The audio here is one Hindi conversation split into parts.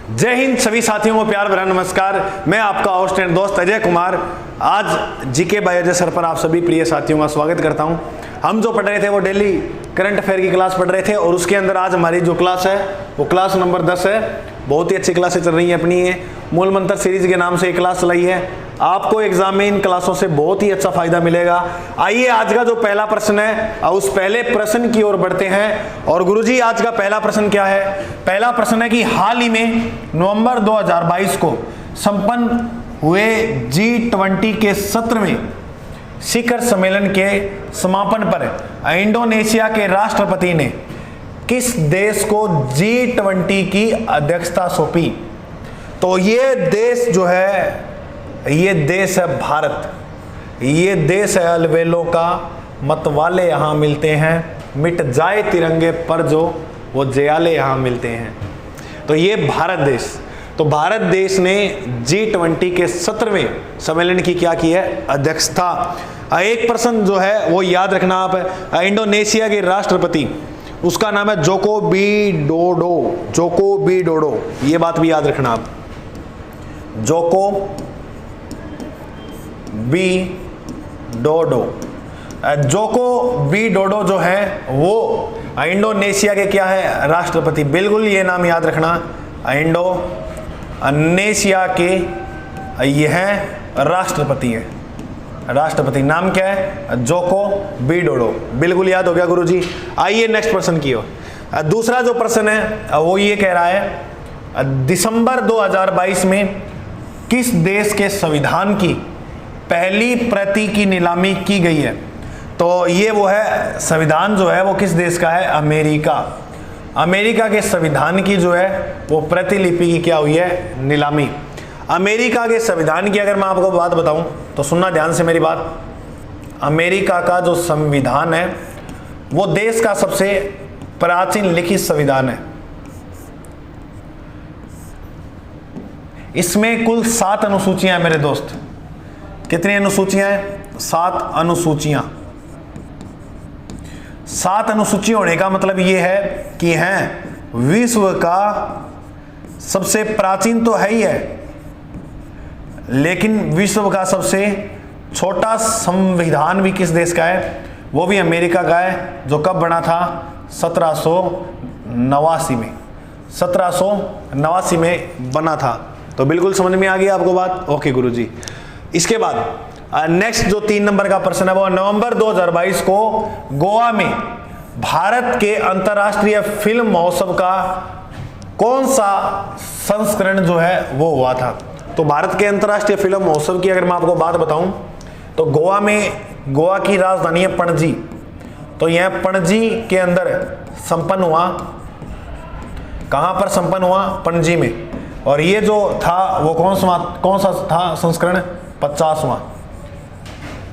जय हिंद सभी साथियों को प्यार भरा नमस्कार। मैं आपका होस्ट एंड दोस्त अजय कुमार आज जीके बाय अजय सर पर आप सभी प्रिय साथियों का स्वागत करता हूं। हम जो पढ़ रहे थे वो डेली करंट अफेयर की क्लास पढ़ रहे थे और उसके अंदर आज हमारी जो क्लास है वो क्लास नंबर 10 है। बहुत ही अच्छी क्लासें चल रही हैं अपनी ये मूल मंत्र सीरीज के नाम से एक क्लास चलाई है। आपको एग्जाम में इन क्लासों से बहुत ही अच्छा फायदा मिलेगा। आइए आज का जो पहला प्रश्न है उस पहले प्रश्न की ओर बढ़ते हैं। और गुरुजी आज का पहला प्रश्न क्या है? पहला प्रश्न है कि हाल ही में नवंबर 2022 को संपन्न हुए G20 के सत्र में शिखर सम्मेलन के समापन पर इंडोनेशिया के राष्ट्रपति ने किस देश को G20 की अध्यक्षता सौंपी? तो ये देश जो है ये देश है भारत। ये देश है अलबेलों का, मतवाले यहाँ मिलते हैं, मिट जाए तिरंगे पर जो वो जयाले यहाँ मिलते हैं। तो ये भारत देश, तो भारत देश ने G20 के 17वें सम्मेलन की क्या की है? अध्यक्षता। एक प्रश्न जो है वो याद रखना आप, इंडोनेशिया के राष्ट्रपति उसका नाम है जोको विडोडो। जोको विडोडो, ये बात भी याद रखना आप। Joko Widodo. जोको विडोडो जो है वो इंडोनेशिया के क्या है? राष्ट्रपति। बिल्कुल ये नाम याद रखना, इंडोनेशिया के ये हैं राष्ट्रपति है। राष्ट्रपति नाम क्या है? Joko Widodo. बिल्कुल याद हो गया गुरुजी। आइए नेक्स्ट प्रश्न की ओर। दूसरा जो प्रश्न है वो ये कह रहा है दिसंबर 2022 में किस देश के संविधान की पहली प्रति की नीलामी की गई है? तो ये वो है संविधान जो है वो किस देश का है? अमेरिका। अमेरिका के संविधान की जो है वो प्रतिलिपि की क्या हुई है? नीलामी। अमेरिका के संविधान की अगर मैं आपको बात बताऊं तो सुनना ध्यान से मेरी बात। अमेरिका का जो संविधान है वो देश का सबसे प्राचीन लिखित संविधान है। इसमें कुल 7 अनुसूचियां हैं मेरे दोस्त। कितनी अनुसूचियां हैं? 7 अनुसूचियां। 7 अनुसूची होने का मतलब ये है कि हैं विश्व का सबसे प्राचीन तो है ही है, लेकिन विश्व का सबसे छोटा संविधान भी किस देश का है? वो भी अमेरिका का है, जो कब बना था? 1789 में। 1789 में बना था। तो बिल्कुल समझ में आ गई आपको बात? ओके गुरुजी। इसके बाद नेक्स्ट जो 3 नंबर का प्रश्न है वो नवंबर 2022 को गोवा में भारत के अंतर्राष्ट्रीय फिल्म महोत्सव का कौन सा संस्करण जो है वो हुआ था? तो भारत के अंतर्राष्ट्रीय फिल्म महोत्सव की अगर मैं आपको बात बताऊं तो गोवा में, गोवा की राजधानी है पणजी। तो यह पणजी के अंदर संपन्न हुआ। कहां पर संपन्न हुआ? पणजी में। और ये जो था वो कौन सा था संस्करण? 50वां।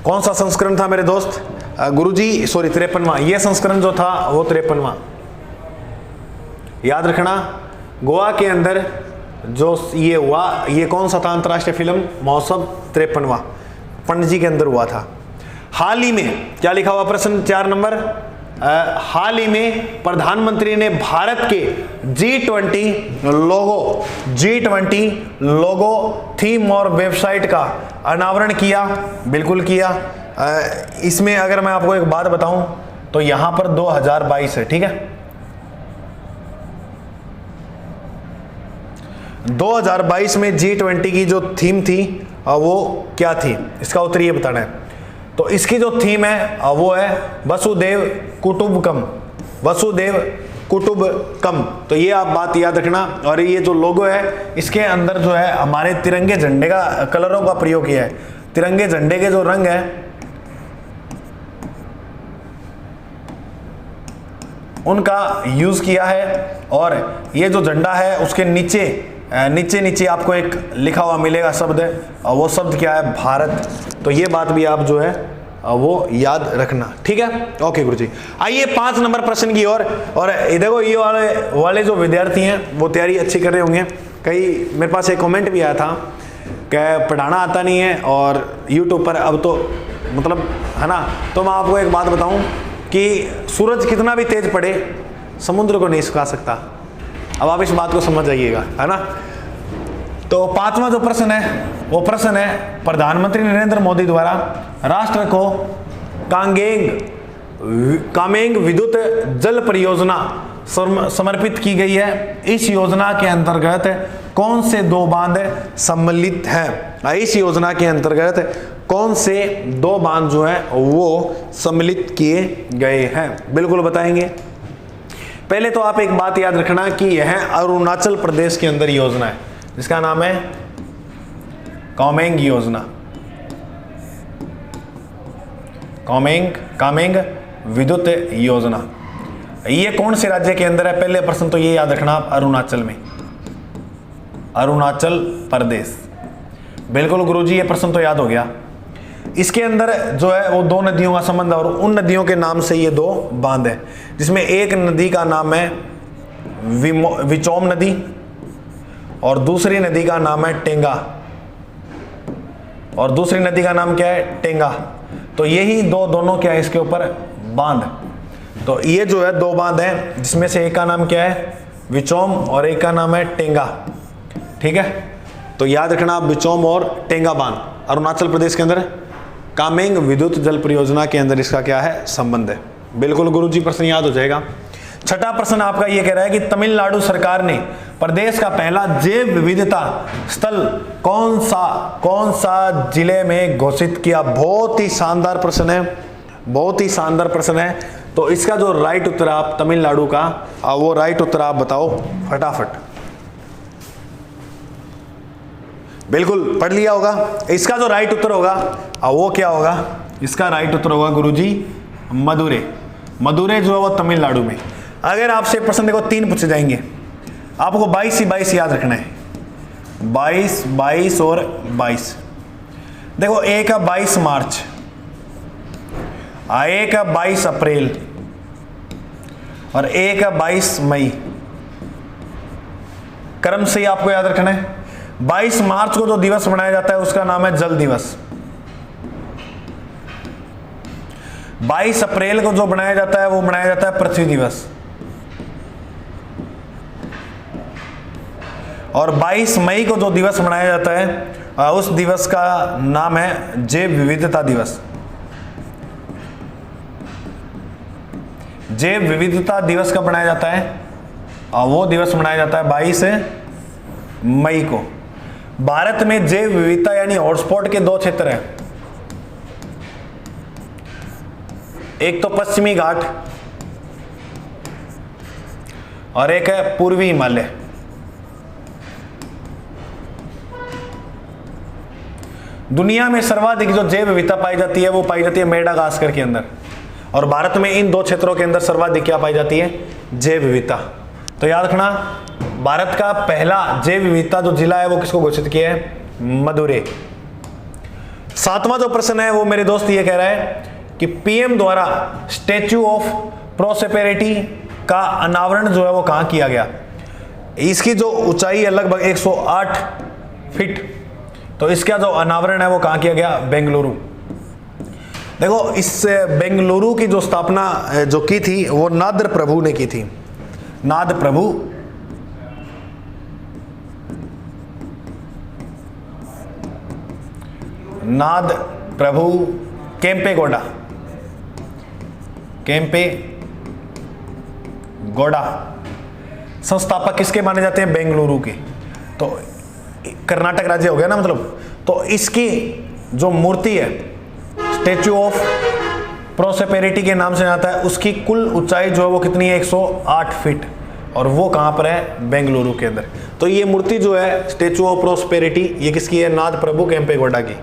कौन सा संस्करण था मेरे दोस्त? गुरुजी सॉरी 53वां। ये संस्करण जो था वो 53वां। याद रखना, गोवा के अंदर जो ये हुआ ये कौन सा था? अंतर्राष्ट्रीय फिल्म महोत्सव 53वां पणजी के अंदर हुआ था। हाल ही में क्या लिखा हुआ प्रश्न 4 नंबर? हाल ही में प्रधानमंत्री ने भारत के G20 लोगो थीम और वेबसाइट का अनावरण किया। बिल्कुल किया। इसमें अगर मैं आपको एक बात बताऊं तो यहां पर 2022 है, ठीक है। 2022 में G20 की जो थीम थी वो क्या थी? इसका उत्तर ये बताना है। तो इसकी जो थीम है वो है वसुदेव कुटुंबकम। वसुदेव कुटुंबकम। तो ये आप बात याद रखना। और ये जो लोगो है इसके अंदर जो है हमारे तिरंगे झंडे का कलरों का प्रयोग किया है। तिरंगे झंडे के जो रंग है उनका यूज किया है। और ये जो झंडा है उसके नीचे नीचे आपको एक लिखा हुआ मिलेगा शब्द, और वो शब्द क्या है? भारत। तो ये बात भी आप जो है वो याद रखना, ठीक है। ओके गुरुजी। आइए 5 नंबर प्रश्न की ओर। और देखो ये वाले जो विद्यार्थी हैं वो तैयारी अच्छी कर रहे होंगे। कई मेरे पास एक कमेंट भी आया था कि पढ़ाना आता नहीं है और यूट्यूब पर अब तो मतलब है ना। तो मैं आपको एक बात बताऊं कि सूरज कितना भी तेज पड़े समुद्र को नहीं सुखा सकता। अब आप इस बात को समझ जाइएगा, है ना। तो पांचवा जो प्रश्न है वो प्रश्न है, प्रधानमंत्री नरेंद्र मोदी द्वारा राष्ट्र को कामेंग विद्युत जल परियोजना समर्पित की गई है। इस योजना के अंतर्गत कौन से 2 बांध सम्मिलित हैं? इस योजना के अंतर्गत कौन से 2 बांध जो है वो सम्मिलित किए गए हैं, बिल्कुल बताएंगे। पहले तो आप एक बात याद रखना कि यह अरुणाचल प्रदेश के अंदर योजना है जिसका नाम है कामेंग योजना, कामेंग विद्युत योजना। ये कौन से राज्य के अंदर है? पहले प्रश्न तो ये याद रखना आप, अरुणाचल में, अरुणाचल प्रदेश। बिल्कुल गुरुजी, ये प्रश्न तो याद हो गया। इसके अंदर जो है वो 2 नदियों का संबंध, और उन नदियों के नाम से ये 2 बांध है, जिसमें एक नदी का नाम है विचोम नदी और दूसरी नदी का नाम है टेंगा, और दूसरी नदी का नाम क्या है? टेंगा। तो यही दोनों क्या है इसके ऊपर? बांध। तो ये जो है 2 बांध हैं, जिसमें से एक का नाम क्या है? विचोम, और एक का नाम है टेंगा। ठीक है, तो याद रखना आप, विचोम और टेंगा बांध अरुणाचल प्रदेश के अंदर कामेंग विद्युत जल परियोजना के अंदर इसका क्या है? संबंध है। बिल्कुल गुरुजी, प्रश्न याद हो जाएगा। छठा प्रश्न आपका ये कह रहा है कि तमिलनाडु सरकार ने प्रदेश का पहला जैव विविधता स्थल कौन सा जिले में घोषित किया? बहुत ही शानदार प्रश्न है, बहुत ही शानदार प्रश्न है। तो इसका जो राइट उत्तर आप तमिलनाडु का, वो राइट उत्तर आप बताओ फटाफट। बिल्कुल पढ़ लिया होगा। इसका जो राइट उत्तर होगा वो क्या होगा? इसका राइट उत्तर होगा गुरुजी मदुरै। मदुरै जो है वो तमिलनाडु में। अगर आपसे प्रश्न देखो 3 पूछे जाएंगे, आपको 22 ही 22 याद रखना है, 22, 22 और 22। देखो एक है 22 मार्च, एक है 22 अप्रैल और एक है 22 मई। क्रम से ही आपको याद रखना है। 22 मार्च को जो दिवस मनाया जाता है उसका नाम है जल दिवस। 22 अप्रैल को जो मनाया जाता है वो मनाया जाता है पृथ्वी दिवस, और 22 मई को जो दिवस मनाया जाता है उस दिवस का नाम है जैव विविधता दिवस। जैव विविधता दिवस कब मनाया जाता है? वो दिवस मनाया जाता है 22 मई को। भारत में जैव विविधता यानी हॉटस्पॉट के 2 क्षेत्र हैं, एक तो पश्चिमी घाट और एक है पूर्वी हिमालय। दुनिया में सर्वाधिक जो जैव विविधता पाई जाती है वो पाई जाती है मेडागास्कर के अंदर, और भारत में इन 2 क्षेत्रों के अंदर सर्वाधिक क्या पाई जाती है? जैव विविधता। तो याद रखना, भारत का पहला जैव विविधता जो जिला है वो किसको घोषित किया है? मदुरै। 7वां जो प्रश्न है वो मेरे दोस्त ये कह रहा है कि पीएम द्वारा स्टैच्यू ऑफ प्रोस्पेरिटी का अनावरण जो है वो कहां किया गया? इसकी जो ऊंचाई है लगभग 108 फीट, तो इसका जो अनावरण है वो कहां किया गया? बेंगलुरु। देखो इस बेंगलुरु की जो स्थापना जो की थी वो नादर प्रभु ने की थी। नाद प्रभु केम्पे गौड़ा संस्थापक किसके माने जाते हैं? बेंगलुरु के। तो कर्नाटक राज्य हो गया ना, मतलब। तो इसकी जो मूर्ति है स्टैच्यू ऑफ प्रोस्पेरिटी के नाम से आता है, उसकी कुल ऊंचाई जो है वो कितनी है? 108 फीट, और वो कहां पर है? बेंगलुरु के अंदर। तो ये मूर्ति जो है स्टैच्यू ऑफ प्रोस्पेरिटी, ये किसकी है? नाद प्रभु केम्पेगौड़ा की,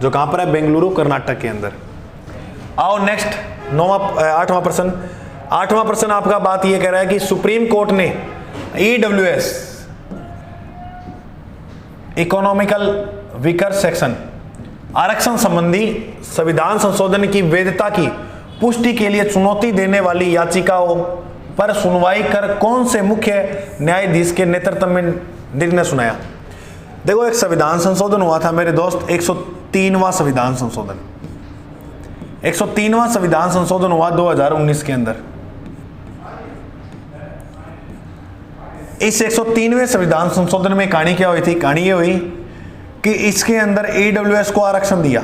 जो कहां पर है? बेंगलुरु कर्नाटक के अंदर। आओ नेक्स्ट 8वां प्रश्न। 8वां प्रश्न आपका बात ये कह रहा है कि सुप्रीम कोर्ट ने EWS इकोनॉमिकल वीकर सेक्शन आरक्षण संबंधी संविधान संशोधन की वैधता की पुष्टि के लिए चुनौती देने वाली याचिकाओं पर सुनवाई कर कौन से मुख्य न्यायाधीश के नेतृत्व में निर्णय सुनाया? देखो एक संविधान संशोधन हुआ था मेरे दोस्त, 103वां संविधान संशोधन। 103वां संविधान संशोधन हुआ 2019 के अंदर। इस 103वें संविधान संशोधन में कहानी क्या हुई थी? कहानी ये हुई कि इसके अंदर ईडब्ल्यूएस को आरक्षण दिया।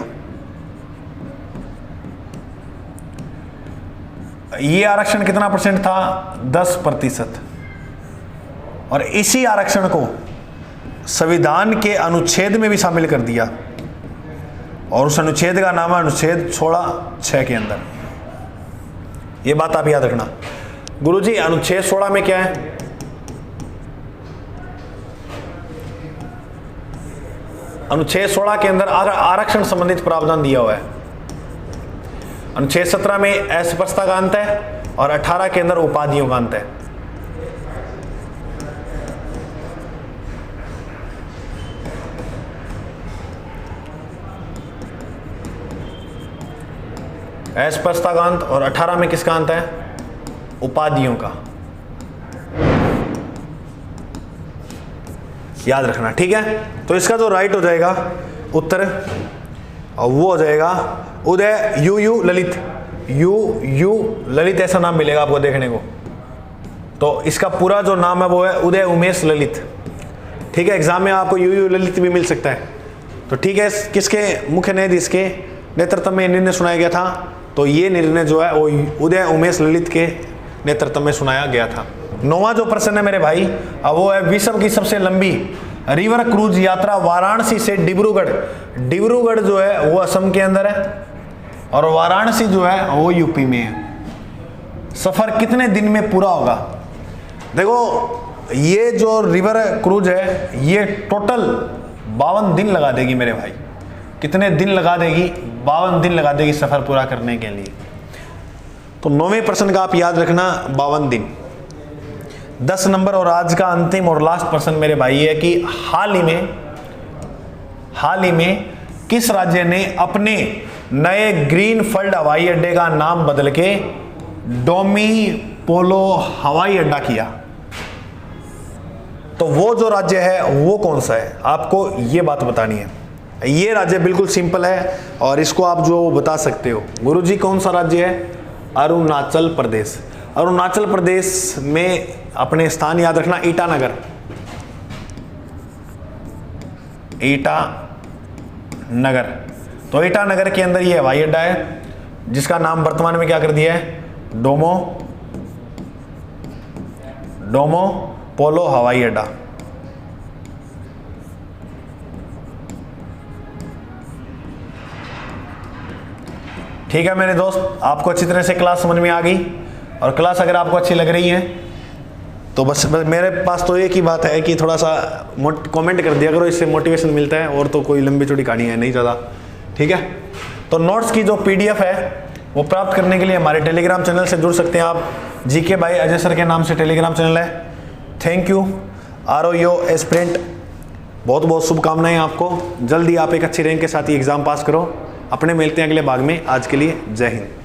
ये आरक्षण कितना परसेंट था? 10%। और इसी आरक्षण को संविधान के अनुच्छेद में भी शामिल कर दिया, और उस अनुच्छेद का नाम है अनुच्छेद 16(6) के अंदर। ये बात आप याद रखना। गुरुजी अनुच्छेद 16 में क्या है? अनुच्छेद 16 के अंदर आरक्षण संबंधित प्रावधान दिया हुआ है। अनुच्छेद 17 में अस्पृश्यता का अंत है और 18 के अंदर उपाधियों का अंत है। अस्पृश्यता का अंत और 18 में किसका अंत है? उपाधियों का। याद रखना, ठीक है। तो इसका जो राइट हो जाएगा उत्तर, और वो हो जाएगा उदय यू ललित। यू ललित ऐसा नाम मिलेगा आपको देखने को। तो इसका पूरा जो नाम है वो है उदय उमेश ललित, ठीक है। एग्जाम में आपको यू ललित भी मिल सकता है। तो ठीक है, किसके मुख्य न्यायाधीश के नेतृत्व में निर्णय सुनाया गया था? तो ये निर्णय जो है वो उदय उमेश ललित के नेतृत्व में सुनाया गया था। 9वां जो प्रश्न है मेरे भाई, अब वो है विश्व की सबसे लंबी रिवर क्रूज यात्रा वाराणसी से डिब्रूगढ़। डिब्रूगढ़ जो है वो असम के अंदर है और वाराणसी जो है वो यूपी में है। सफर कितने दिन में पूरा होगा? देखो ये जो रिवर क्रूज है ये टोटल 52 दिन लगा देगी मेरे भाई। कितने दिन लगा देगी? 52 दिन लगा देगी सफर पूरा करने के लिए। तो 9वें प्रश्न का आप याद रखना 52 दिन। 10 नंबर और आज का अंतिम और लास्ट प्रश्न मेरे भाई है कि हाल ही में किस राज्य ने अपने नए ग्रीनफील्ड हवाई अड्डे का नाम बदल के डोमी पोलो हवाई अड्डा किया? तो वो जो राज्य है वो कौन सा है? आपको ये बात बतानी है। ये राज्य बिल्कुल सिंपल है और इसको आप जो बता सकते हो। गुरुजी कौन सा राज्य है? अरुणाचल प्रदेश। अरुणाचल प्रदेश में अपने स्थान याद रखना, ईटानगर। ईटानगर, तो ईटानगर के अंदर ये हवाई अड्डा है जिसका नाम वर्तमान में क्या कर दिया है? डोमो पोलो हवाई अड्डा। ठीक है मेरे दोस्त, आपको अच्छी तरह से क्लास समझ में आ गई। और क्लास अगर आपको अच्छी लग रही है तो बस मेरे पास तो एक ही बात है कि थोड़ा सा कमेंट कर दिया करो, इससे मोटिवेशन मिलता है। और तो कोई लंबी चौड़ी कहानी है नहीं ज़्यादा, ठीक है। तो नोट्स की जो PDF है वो प्राप्त करने के लिए हमारे टेलीग्राम चैनल से जुड़ सकते हैं आप। GK बाय अजय सर के नाम से टेलीग्राम चैनल है। Thank you. ROU एस्पिरेंट, बहुत बहुत शुभकामनाएं आपको। जल्दी आप एक अच्छी रैंक के साथ ही एग्ज़ाम पास करो। अपने मिलते हैं अगले भाग में। आज के लिए जय हिंद।